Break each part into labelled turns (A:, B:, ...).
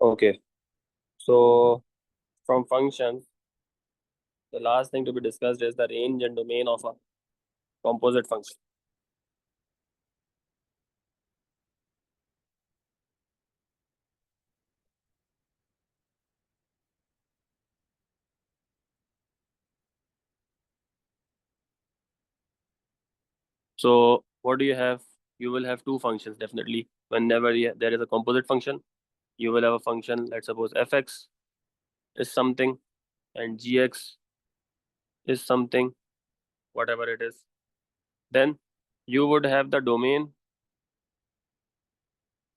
A: Okay, so from functions, the last thing to be discussed is the range and domain of a composite function. So what do you have? You will have two functions definitely. Whenever there is a composite function, you will have a function. Let's suppose fx is something and gx is something, whatever it is. Then you would have the domain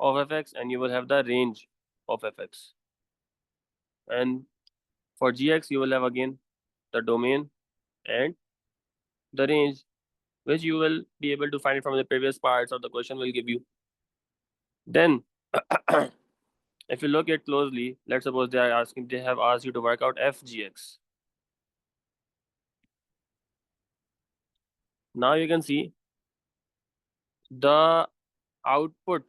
A: of fx and you will have the range of fx. And for gx, you will have again the domain and the range, which you will be able to find it from the previous parts or the question will give you. Then, if you look at closely, let's suppose they have asked you to work out fgx. Now you can see the output.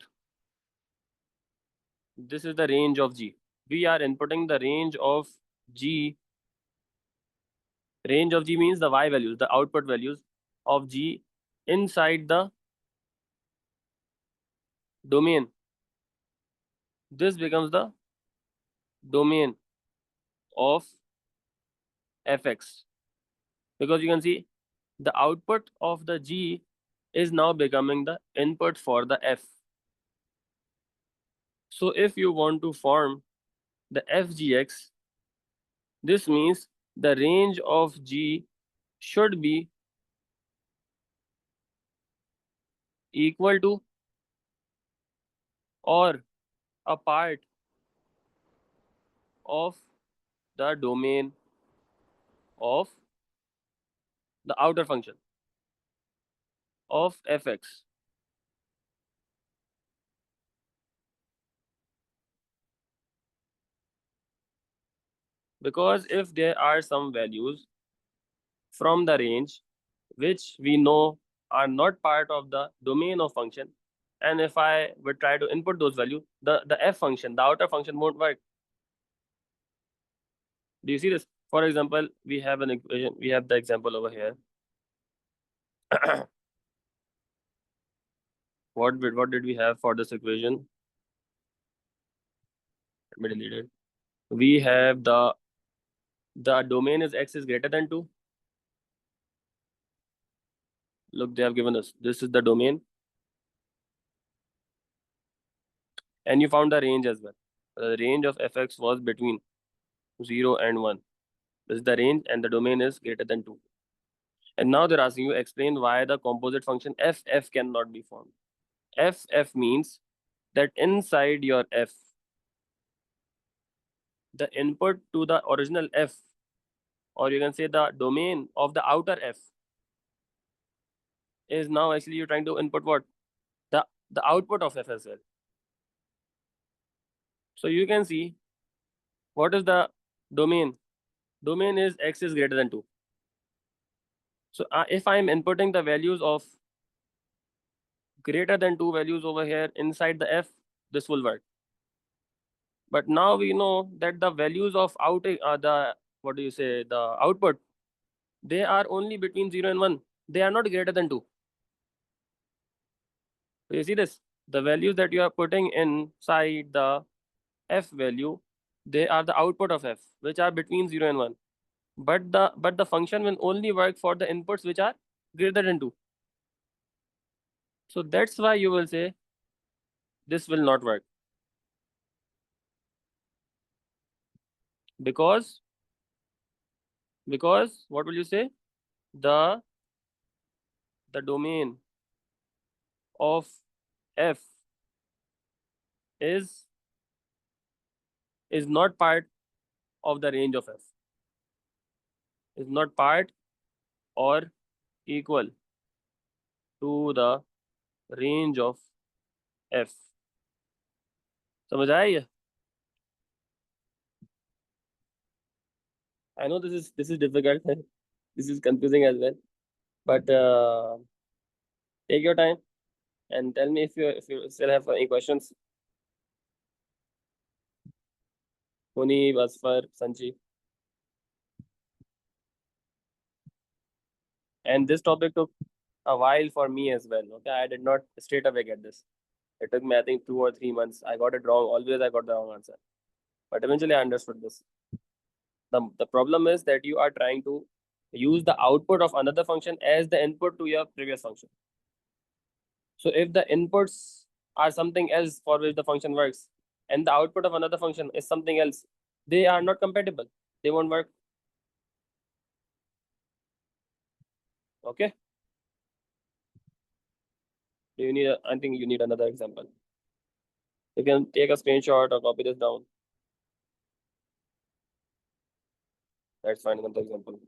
A: This is the range of g. We are inputting the range of g. Range of g means the y values, the output values of g inside the domain. This becomes the domain of fx, because you can see the output of the g is now becoming the input for the f. So if you want to form the fgx, this means the range of g should be equal to or a part of the domain of the outer function of fx. Because if there are some values from the range which we know are not part of the domain of function, and if I would try to input those values, the f function, the outer function won't work. Do you see this? For example, we have an equation, we have the example over here. What did we have for this equation? Let me delete it. We have the domain is x is greater than 2. Look, they have given us this is the domain, and you found the range as well. The range of fx was between 0 and 1. This is the range, and the domain is greater than 2. And now they're asking you explain why the composite function f cannot be formed. F means that inside your f, the input to the original f, or you can say the domain of the outer f, is now actually you're trying to input what? The output of f as well. So you can see what is the domain. Domain is x is greater than 2. So if I'm inputting the values of greater than 2 values over here inside the f, this will work. But now we know that the values of the what do you say, the output, they are only between 0 and 1. They are not greater than 2. So you see this? The values that you are putting inside the f value, they are the output of f, which are between 0 and 1. But the function will only work for the inputs which are greater than 2. So that's why you will say this will not work. Because what will you say? The domain of f is not part of the range of f, is not part or equal to the range of f. समझ आया ये? I know this is difficult. This is confusing as well. But take your time and tell me if you still have any questions. Puni, Asfar, Sanchi. And this topic took a while for me as well. Okay, I did not straight away get this. It took me, I think, 2 or 3 months. I got it wrong. Always I got the wrong answer. But eventually I understood this. The problem is that you are trying to use the output of another function as the input to your previous function. So if the inputs are something else for which the function works, and the output of another function is something else, they are not compatible. They won't work. Okay. Do you need? I think you need another example. You can take a screenshot or copy this down. Let's find another example.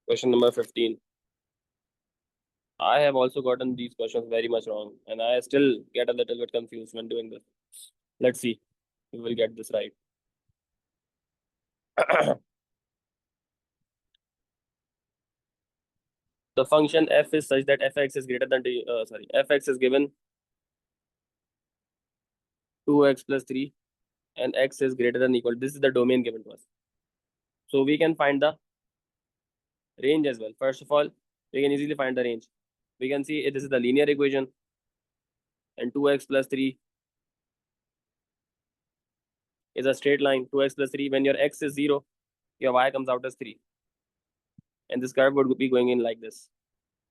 A: Question number 15. I have also gotten these questions very much wrong, and I still get a little bit confused when doing this. Let's see. We will get this right. The function f is such that fx is greater than fx is given 2x plus 3 and x is greater than equal. This is the domain given to us. So we can find the range as well. First of all, we can easily find the range. We can see this is the linear equation, and 2x plus 3 is a straight line. 2x plus 3, when your x is 0, your y comes out as 3. And this curve would be going in like this.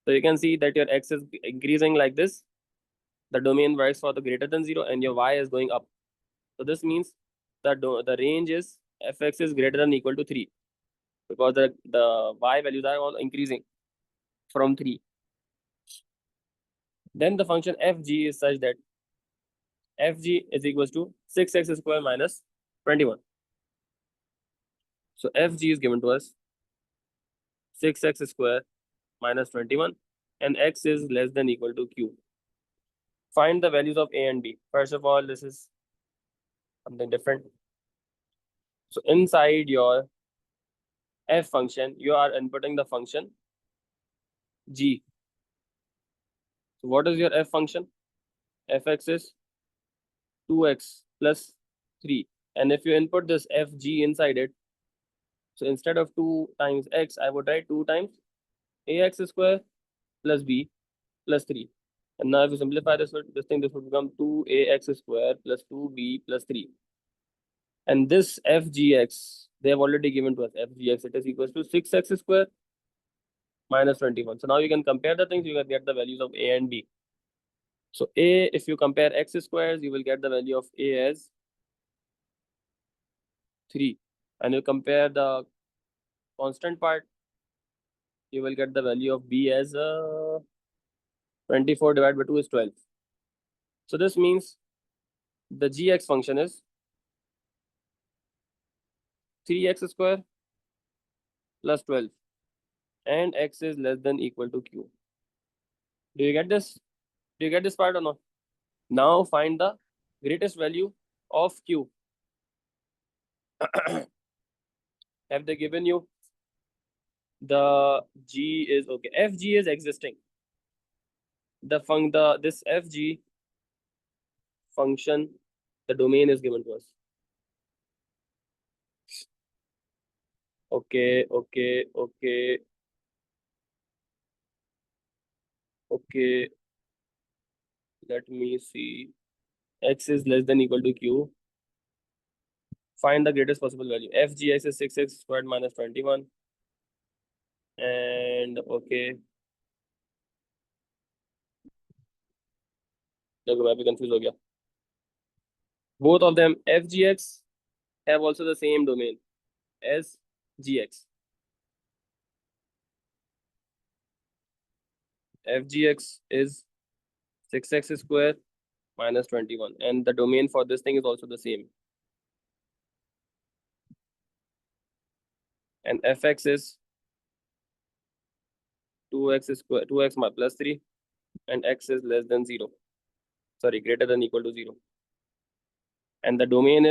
A: So you can see that your x is increasing like this. The domain works for the greater than 0, and your y is going up. So this means that the range is fx is greater than equal to 3, because the y values are all increasing from 3. Then the function fg is such that fg is equals to 6x square minus 21. So fg is given to us 6x square minus 21, and x is less than equal to q. Find the values of a and b. First of all, this is something different. So inside your f function, you are inputting the function g. So what is your f function? Fx is 2x plus 3. And if you input this fg inside it, so instead of 2 times x, I would write 2 times ax square plus b plus 3. And now if you simplify this would become 2ax square plus 2b plus 3. And this fgx, they have already given to us fgx, it is equals to 6x square minus 21. So now you can compare the things, you can get the values of a and b. So a, if you compare x squares, you will get the value of a as 3. And you compare the constant part, you will get the value of b as 24 divided by 2 is 12. So this means the gx function is 3x square plus 12, and x is less than equal to q. Do you get this? Do you get this part or not? Now find the greatest value of q. Have they given you the g is okay? Fg is existing. This fg function, the domain is given to us. Okay. Let me see. X is less than equal to q. Find the greatest possible value. Fgx is 6x squared minus 21. And okay. देखो मैं भी confused हो गया. Both of them, fgx, have also the same domain as gx. Fgx is 6x square minus 21, and the domain for this thing is also the same. And fx is 2x square, 2x plus 3, and x is less than 0. Sorry, greater than equal to 0. And the domain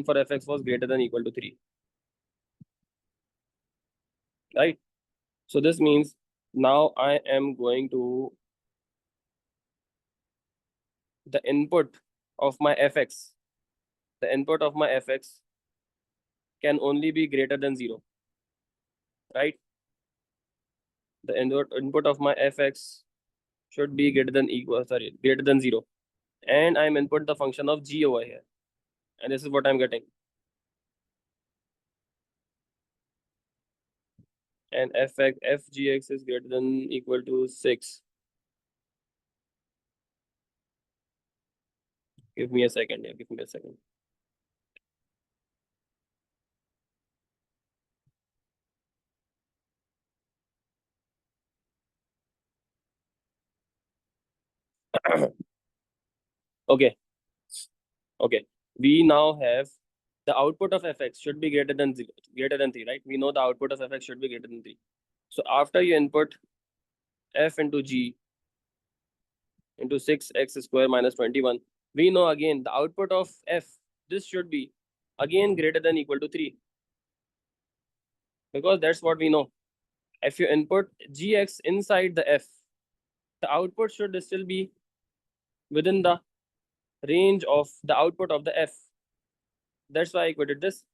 A: for fx was greater than equal to 3. right? So this means now I am going to the input of my fx. The input of my fx can only be greater than 0, right? The input of my fx should be greater than 0. And I'm input the function of g over here. And this is what I'm getting. And fgx is greater than equal to 6. Give me a second. Yeah, give me a second. Okay. Okay. We now have the output of fx should be greater than 0, greater than 3, right? We know the output of fx should be greater than 3. So after you input f into g into 6x square minus 21, we know again the output of f, this should be again greater than equal to 3, because that's what we know. If you input gx inside the f, the output should still be within the range of the output of the f. That's why I equated this.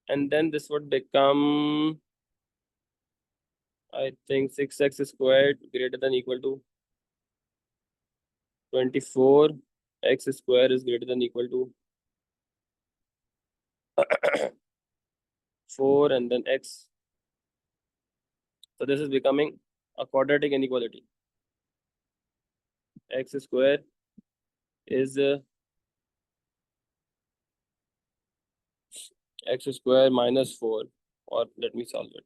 A: And then this would become, I think, 6x squared greater than equal to 24. X square is greater than equal to 4 and then x. So this is becoming a quadratic inequality. X square is x square minus 4, or let me solve it.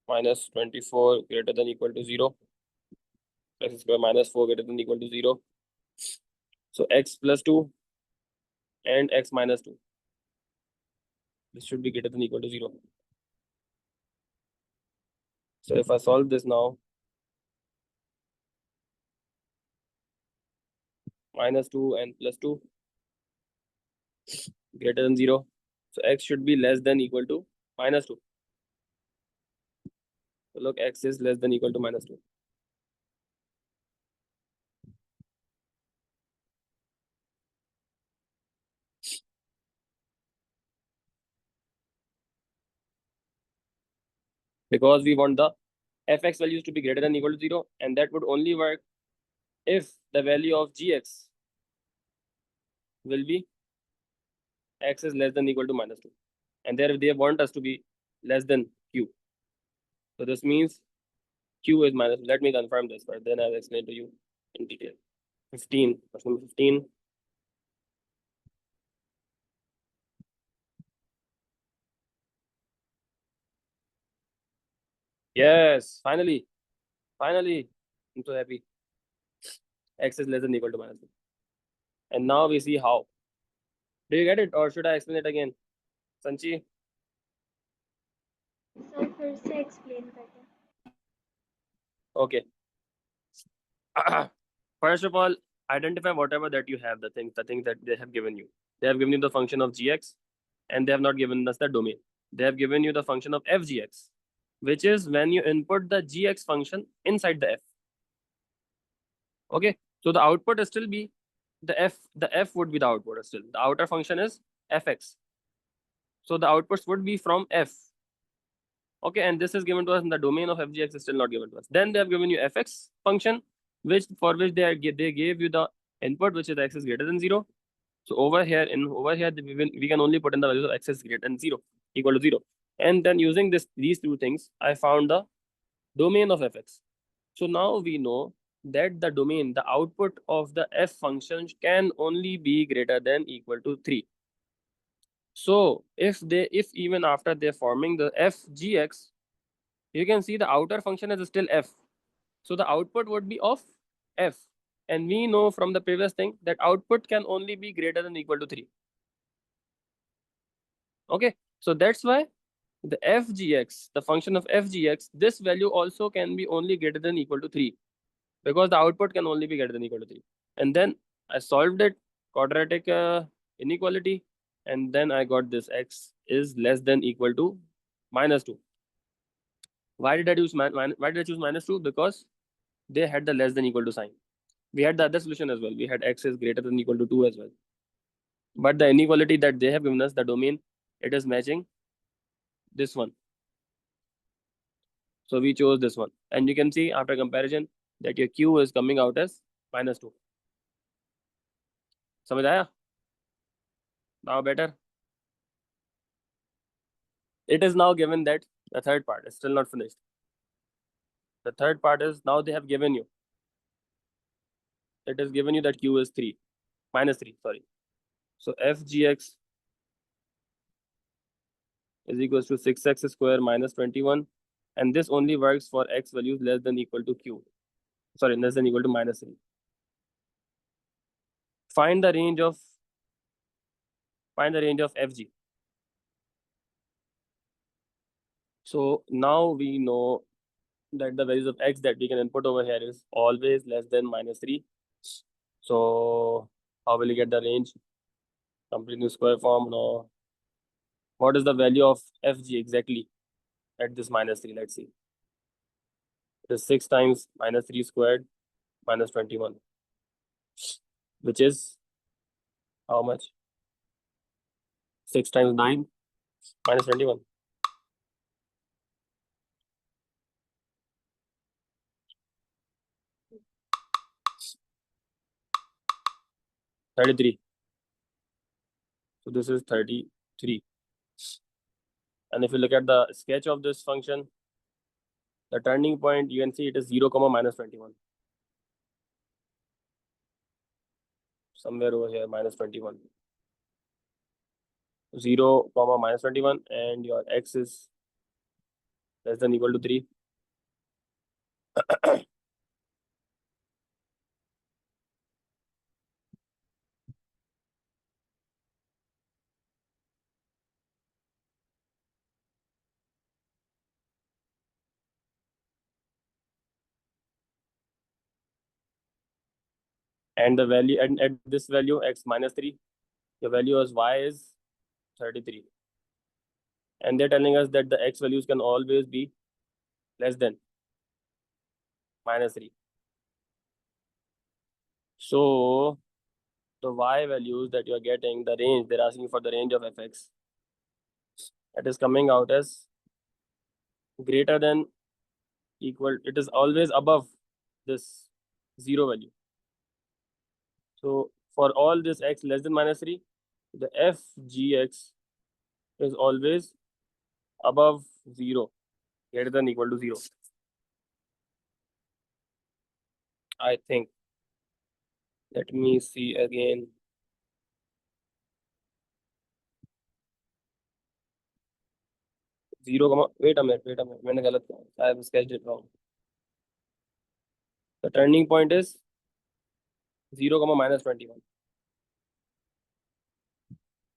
A: Minus 24 greater than equal to 0. X square minus 4 greater than equal to 0. So x plus 2 and x minus 2. This should be greater than equal to 0. So if I solve this now, minus 2 and plus 2 greater than 0. So x should be less than equal to minus 2. So look, x is less than equal to minus 2. Because we want the fx values to be greater than equal to 0, and that would only work if the value of gx will be x is less than equal to minus 2. And there they want us to be less than q. So this means q is minus. Let me confirm this, but then I'll explain to you in detail. 15, question number 15. Yes, finally. Finally. I'm so happy. X is less than equal to minus 2. And now we see how. Do you get it, or should I explain it again? Sanchi?
B: Sir फिर से explain करना.
A: Okay. First of all, identify whatever that you have, the things that they have given you. They have given you the function of gx, and they have not given us the domain. They have given you the function of fgx, which is when you input the gx function inside the f. Okay, so the output is still be the f. The f would be the output still. The outer function is fx. So the outputs would be from f. Okay, and this is given to us in the domain of fgx is still not given to us. Then they have given you fx function, which they gave you the input, which is x is greater than 0. So over here we can only put in the values of x is greater than 0, equal to 0. And then using these two things, I found the domain of fx. So now we know that the domain, the output of the f function can only be greater than equal to 3. So if even after they're forming the fgx, you can see the outer function is still f. So the output would be of f. And we know from the previous thing that output can only be greater than equal to 3. Okay, so that's why the fgx, the function of fgx, this value also can be only greater than equal to 3, because the output can only be greater than equal to 3. And then I solved it, quadratic inequality, and then I got this x is less than equal to minus 2. Why did I choose -2? Because they had the less than equal to sign. We had the other solution as well. We had x is greater than equal to 2 as well. But the inequality that they have given us, the domain, it is matching this one. So we chose this one. And you can see after comparison that your q is coming out as -2. समझ आया? Now better? It is now given that the third part is still not finished. The third part is now they have given you. It has given you that q is -3, sorry. So fgx is equals to 6x square minus 21. And this only works for x values less than equal to q. Sorry, less than equal to -3. Find the range of fg. So now we know that the values of x that we can input over here is always less than -3. So how will you get the range? Completing the square form. No. What is the value of fg exactly at this -3? Let's see. It is 6 times -3 squared minus 21, which is how much? 6 times 9 minus 21. 33. So this is 33. And if you look at the sketch of this function, the turning point, you can see it is 0, minus 21. Somewhere over here, minus 21. 0, minus 21, and your x is less than equal to 3. And the value, and at this value, x minus 3, the value as y is 33. And they're telling us that the x values can always be less than -3. So the y values that you're getting, the range, they're asking for the range of fx. That is coming out as greater than equal, it is always above this 0 value. So for all this x less than -3, the fgx is always above 0, greater than equal to 0. I think. Let me see again. Wait a minute. मैंने गलत किया. I have sketched it wrong. The turning point is 0, minus 21.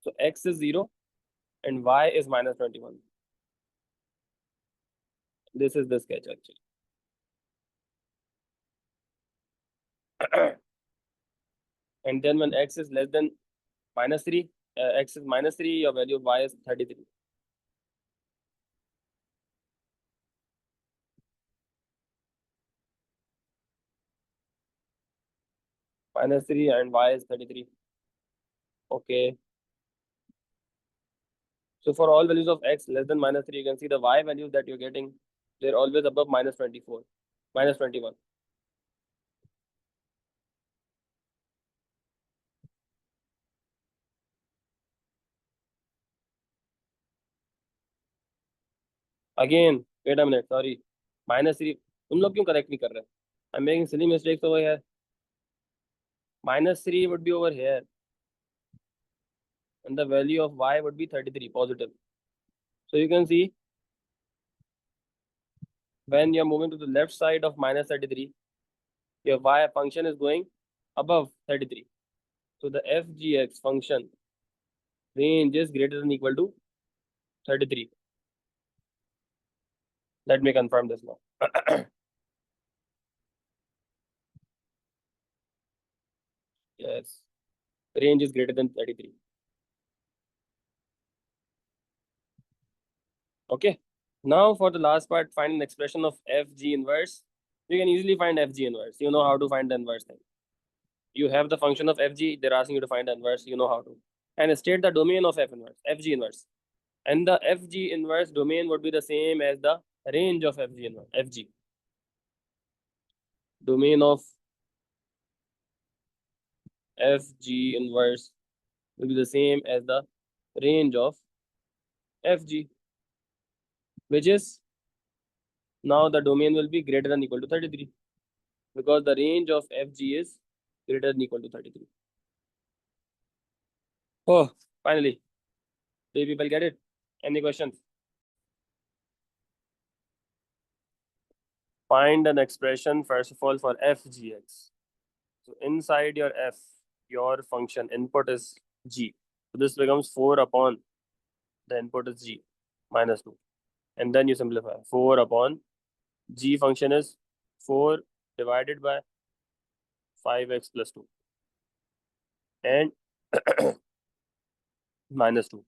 A: So x is 0 and y is minus 21. This is the sketch actually. And then when x is less than -3, x is -3, your value of y is 33. -3 and y is 33. Okay. So for all values of x less than -3, you can see the y values that you're getting, they're always above -24, -21. Again, wait a minute, sorry. -3. तुम लोग क्यों correct नहीं कर रहे? I'm making silly mistakes over here. -3 would be over here. And the value of y would be 33, positive. So you can see when you're moving to the left side of -33, your y function is going above 33. So the fgx function range is greater than equal to 33. Let me confirm this now. Yes, range is greater than 33. Okay, Now for the last part, find an expression of fg inverse. You can easily find fg inverse. You know how to find the inverse thing. You have the function of fg, they're asking you to find the inverse, you know how to. And state the domain of f inverse, fg inverse. And the fg inverse domain would be the same as the range of fg inverse, fg. Domain of fg inverse will be the same as the range of fg, which is, now the domain will be greater than equal to 33, because the range of fg is greater than equal to 33. Oh, finally. Do you people get it? Any questions? Find an expression, first of all, for fgx. So inside your f, your function input is g. So this becomes 4 upon the input is g minus 2. And then you simplify. 4 upon g function is 4 divided by 5x plus 2 and minus 2.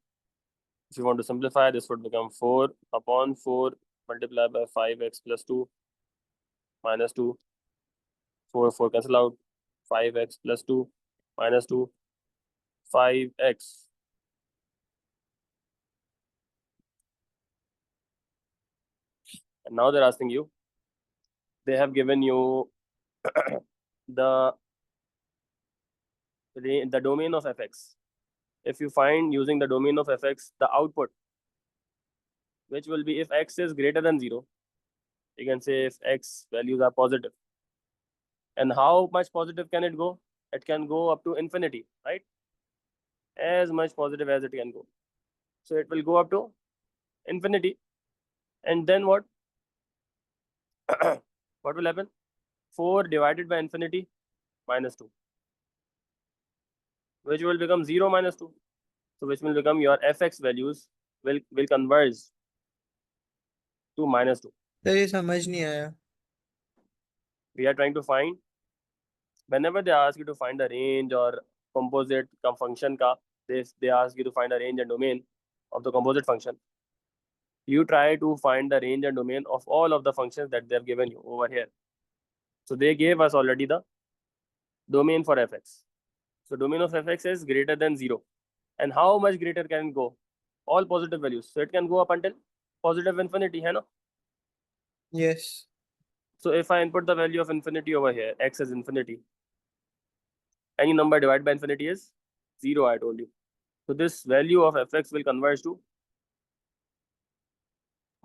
A: If you want to simplify, this would become 4 upon 4 multiplied by 5x plus 2 minus 2. 4 cancel out. 5x plus 2 minus 2. 5x. And now they're asking you, they have given you the domain of fx. If you find using the domain of fx the output, which will be if x is greater than 0, you can say if x values are positive. And how much positive can it go? It can go up to infinity, right? As much positive as it can go. So it will go up to infinity. And then what? What will happen? 4 divided by infinity minus 2, which will become 0 minus 2. So which will become your fx values will converge to minus 2.
C: Sir ये समझ नहीं आया.
A: We are trying to find, whenever they ask you to find the range or composite function ka, they ask you to find a range and domain of the composite function. You try to find the range and domain of all of the functions that they have given you over here. So they gave us already the domain for fx. So domain of fx is greater than 0. And how much greater can it go? All positive values. So it can go up until positive infinity, hai na?
C: Yes.
A: So if I input the value of infinity over here, x is infinity. Any number divided by infinity is 0, I told you. So this value of fx will converge to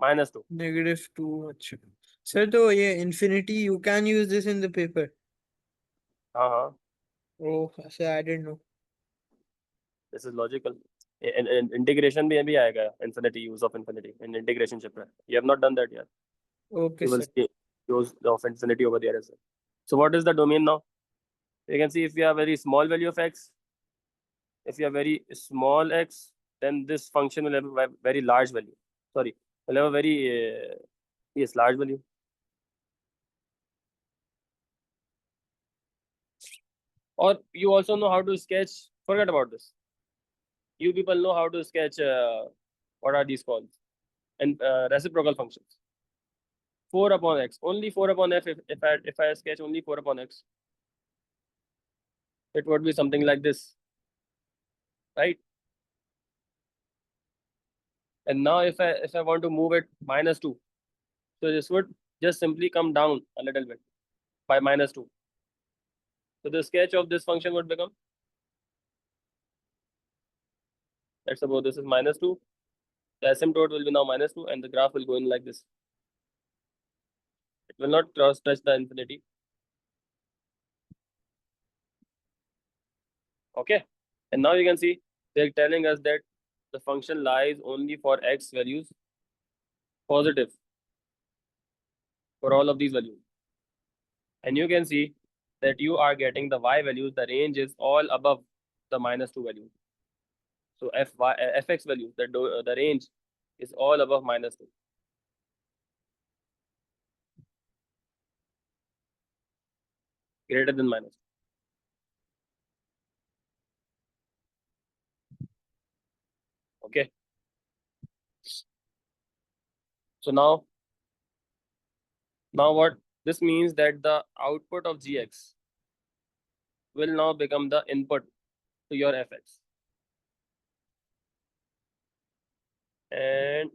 A: minus 2.
C: -2. अच्छा. Sir, तो ये infinity, you can use this in the paper.
A: हाँ.
C: Oh, sir, I didn't know.
A: This is logical. In integration भी आएगा infinity, use of infinity in integration chapter. You have not done that yet.
C: Okay,
A: You will
C: sir.
A: see use of infinity over there as well. So what is the domain now? You can see if you have very small value of x, if you have very small x, then this function will have a very large value. Sorry, will have a very yes, large value. Or you also know how to sketch. Forget about this. You people know how to sketch. What are these called? And reciprocal functions. 4 upon x. Only 4 upon f. If I sketch only 4 upon x, it would be something like this, right? And now if I want to move it minus 2, so this would just simply come down a little bit by minus 2. So the sketch of this function would become, let's suppose this is minus 2. The asymptote will be now minus 2 and the graph will go in like this. It will not touch the infinity. Okay. And now you can see they're telling us that the function lies only for x values positive for all of these values. And you can see that you are getting the y values, the range is all above the minus 2 value. So fx value, the range is all above minus 2. Greater than minus 2. Okay. So now what this means that the output of gx will now become the input to your fx, and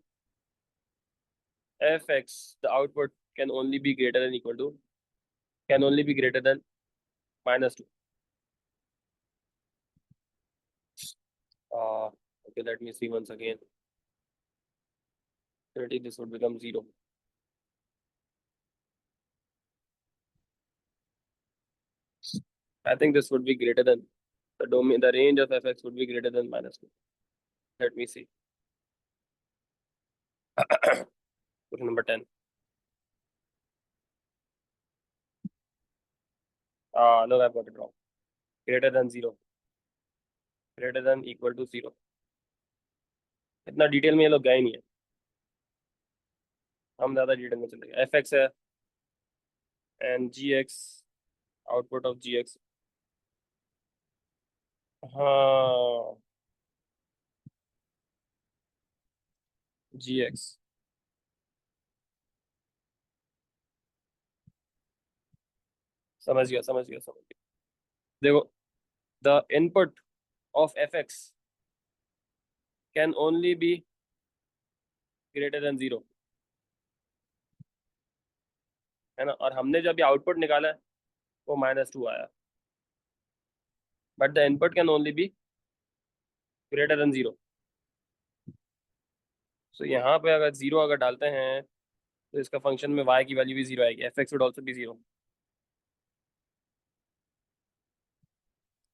A: fx, the output can only be greater than equal to, can only be greater than -2. Okay, let me see once again. 30, this would become 0. I think this would be greater than the domain, the range of fx would be greater than -2. Let me see. Question number 10. No, I've got it wrong. Greater than 0. Greater than equal to 0. इतना detail में ये लोग गए नहीं है, हम ज्यादा detail में चले गए. fx है and gx, output of gx. हाँ, gx. समझ गया. देखो, the input of fx can only be greater than 0, है ना. और हमने जब आउटपुट निकाला है वो -2 आया, but the input can only be greater than 0. सो यहाँ पे अगर 0 अगर डालते हैं तो इसका फंक्शन में y की वैल्यू भी 0 आएगी. fx would also be 0,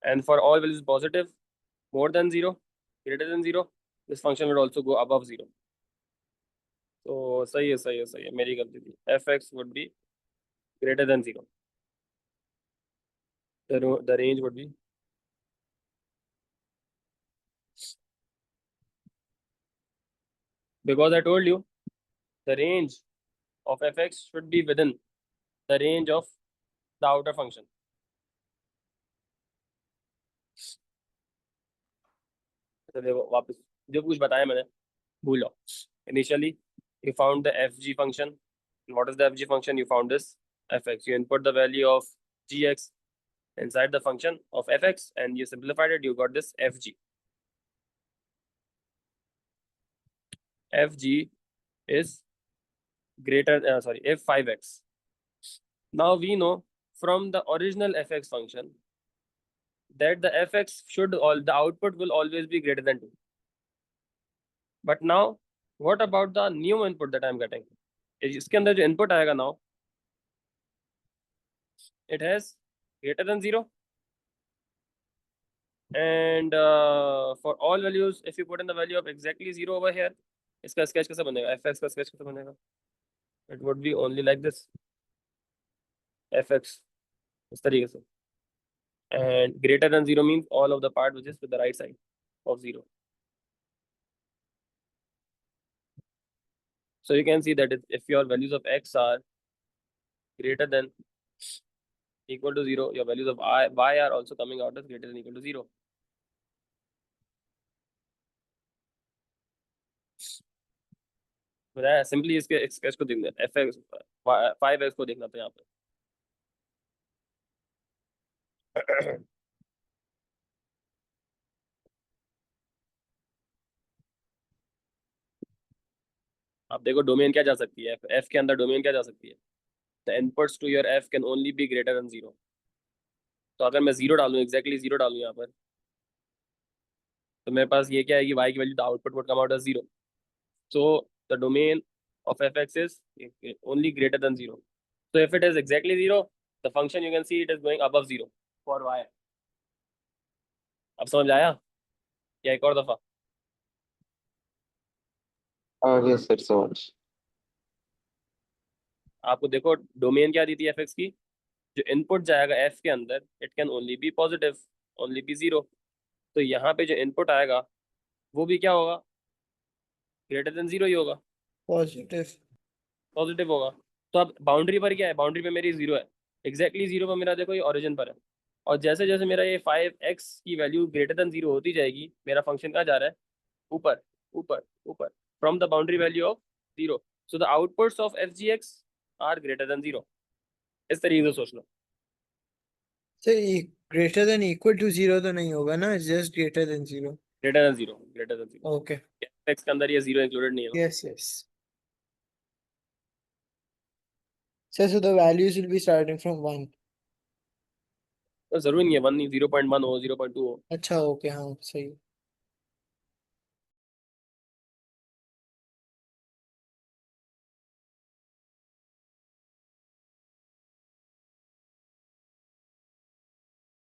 A: and for all values positive, more than 0, greater than 0, this function would also go above 0. तो सही है, मेरी गलती थी. fx would be greater than 0. The range would be, because I told you the range of fx should be within the range of the outer function. तो देखो वापस जो कुछ बताया मैंने भूल जाओ. Initially you found the fg function. And what is the fg function? You found this fx. You input the value of gx inside the function of fx and you simplified it. You got this fg. Fg is greater, if 5x. Now we know from the original fx function that the fx the output will always be greater than 2. But now what about the new input that I'm getting? इसके अंदर जो input आएगा now, it has greater than 0, and for all values if you put in the value of exactly 0 over here, इसका sketch कैसे बनेगा? fx का sketch कैसे बनेगा? It would be only like this, fx इस तरीके से, and greater than 0 means all of the part which is to the right side of 0. So you can see that if your values of x are greater than equal to 0, your values of y are also coming out as greater than equal to 0. Simply इसके sketch को देखना, fx 5x को देखना था यहाँ पे. आप देखो डोमेन क्या जा सकती है, f के अंदर डोमेन क्या जा सकती है. The inputs to your f can only be greater than 0. तो अगर मैं 0 डालूं, एग्जैक्टली 0 डालूं यहाँ पर, तो मेरे पास ये क्या है कि y की value the output would come out as 0. So the domain of fx is only greater than 0. So if it is exactly 0, the function you can see it is going above 0 for y. अब समझ आया या एक और दफा?
D: Yes, sir, so much.
A: आपको देखो domain क्या दी थी fx की, जो इनपुट जाएगा f के अंदर it can only be positive, only be 0. तो यहाँ पे जो इनपुट आएगा वो भी क्या होगा? ग्रेटर देन 0 ही होगा, पॉजिटिव होगा. तो अब बाउंड्री पर क्या है? बाउंड्री पे मेरी 0 है, एग्जैक्टली 0 पर मेरा देखो ये ओरिजिन पर है. और जैसे जैसे मेरा ये 5x की वैल्यू ग्रेटर देन 0 होती जाएगी, मेरा फंक्शन कहाँ जा रहा है? ऊपर ऊपर ऊपर, from the boundary value of 0. So the outputs of f g x are greater than 0. इस तरीके से सोच लो.
C: Sir greater than equal to 0 तो नहीं होगा ना, just greater than 0.
A: Greater than 0. Greater than 0.
C: Okay.
A: x के अंदर ये 0 इंक्लूडेड नहीं है ना.
C: Yes, yes. So the values will be starting from 1.
A: तो जरूरी नहीं है 1 नहीं, 0.1 हो, 0.2 हो.
C: अच्छा, ओके, हाँ सही.